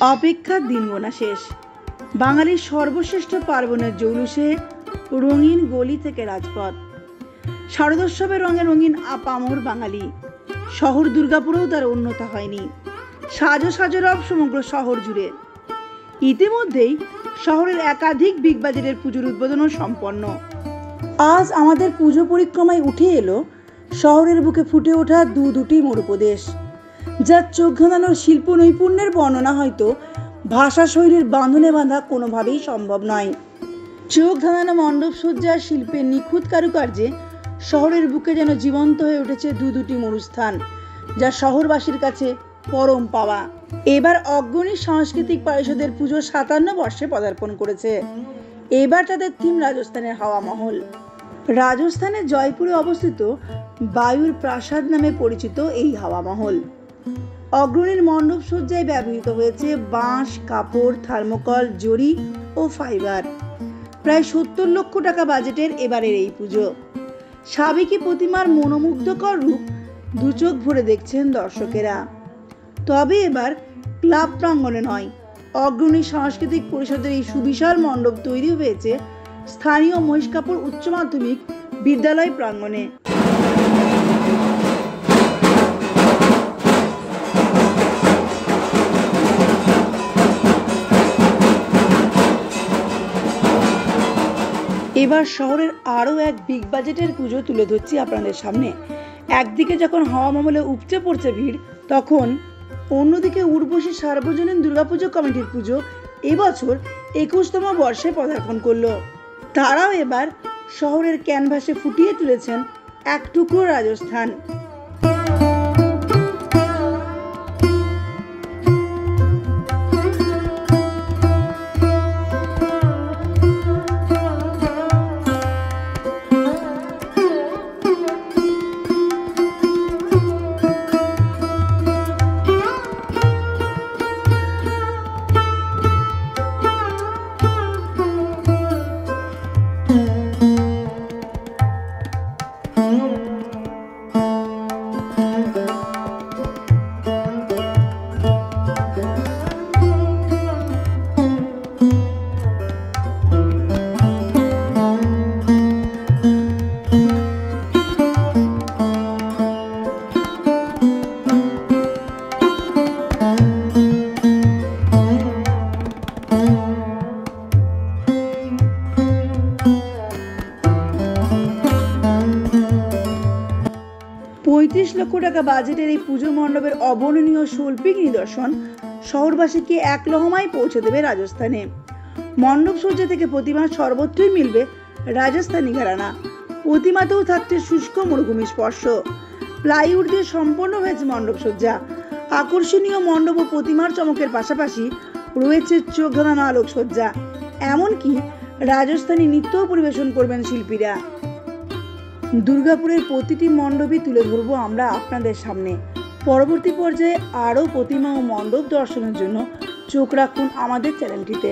অপেক্ষার দিন গোনা শেষ। বাঙালির সর্বশ্রেষ্ঠ পার্বণের জৌলুসে রঙিন গলি থেকে রাজপথ, শারদোৎসবের রঙে রঙিন আপামর বাঙালি। শহর দুর্গাপুরেও তার অন্যথা হয়নি। সাজো সাজো রব সমগ্র শহর জুড়ে। ইতিমধ্যেই শহরের একাধিক বিগ বাজারের পুজোর উদ্বোধনও সম্পন্ন। আজ আমাদের পুজো পরিক্রমায় উঠে এলো শহরের বুকে ফুটে ওঠা দুটি মরুপ্রদেশ, যার চোখ ধাঁধানোর শিল্প নৈপুণ্যের বর্ণনা হয়তো ভাষা শৈলীর বাঁধনে বাঁধা কোনোভাবেই সম্ভব নয়। চোখ ধাঁধানো মণ্ডপ সজ্জার শিল্পের নিখুঁত কারুকার্যে শহরের বুকে যেন জীবন্ত হয়ে উঠেছে দুটি মরুস্থান, যা শহরবাসীর কাছে পরম পাওয়া। এবার অগ্রণী সাংস্কৃতিক পরিষদের পুজো ৫৭ বর্ষে পদার্পণ করেছে। এবার তাদের থিম রাজস্থানের হাওয়া মহল। রাজস্থানের জয়পুরে অবস্থিত বায়ুর প্রাসাদ নামে পরিচিত এই হাওয়া মহল। অগ্রণীর মণ্ডপ সজ্জায় ব্যবহৃত হয়েছে বাঁশ, কাপড়, থার্মোকল, জরি ও ফাইবার। প্রায় ৭০ লক্ষ টাকা বাজেটের এবারের এই পুজো। সাবেকি প্রতিমার মনোমুগ্ধকর রূপ দুচোখ ভরে দেখছেন দর্শকেরা। তবে এবার ক্লাব প্রাঙ্গণে নয়, অগ্রণী সাংস্কৃতিক পরিষদের এই সুবিশাল মণ্ডপ তৈরি হয়েছে স্থানীয় মহিষকাপুর উচ্চ মাধ্যমিক বিদ্যালয় প্রাঙ্গণে। এবার শহরের আরও এক বিগ বাজেটের পুজো তুলে ধরছি আপনাদের সামনে। একদিকে যখন হাওয়া মহলে উপচে পড়ছে ভিড়, তখন অন্যদিকে উর্বশী সার্বজনীন দুর্গাপুজো কমিটির পুজো এবছর ২১তম বর্ষে পদার্পণ করল। তারাও এবার শহরের ক্যানভাসে ফুটিয়ে তুলেছেন এক টুকরো রাজস্থান। $৩৫ লক্ষ টাকা বাজেটের এই পুজো মণ্ডপের অবর্ণনীয় শৈল্পিক নিদর্শন শহরবাসীকে এক লহমায় পৌঁছে দেবে রাজস্থানে। মণ্ডপ সজ্জা থেকে প্রতিমা সর্বত্রই মিলবে রাজস্থানী ঘরানা। প্রতিমাতেও থাকছে শুষ্ক মরুভূমি স্পর্শ। প্লাইউড দিয়ে সম্পন্ন হয়েছে মণ্ডপ সজ্জা। আকর্ষণীয় মণ্ডপ ও প্রতিমার চমকের পাশাপাশি রয়েছে চোখ ধাঁধানো আলোকসজ্জা। এমনকি রাজস্থানী নৃত্যও পরিবেশন করবেন শিল্পীরা। দুর্গাপুরের প্রতিটি মণ্ডপই তুলে ধরবো আমরা আপনাদের সামনে। পরবর্তী পর্যায়ে আরও প্রতিমা ও মণ্ডপ দর্শনের জন্য চোখ রাখুন আমাদের চ্যানেলটিতে।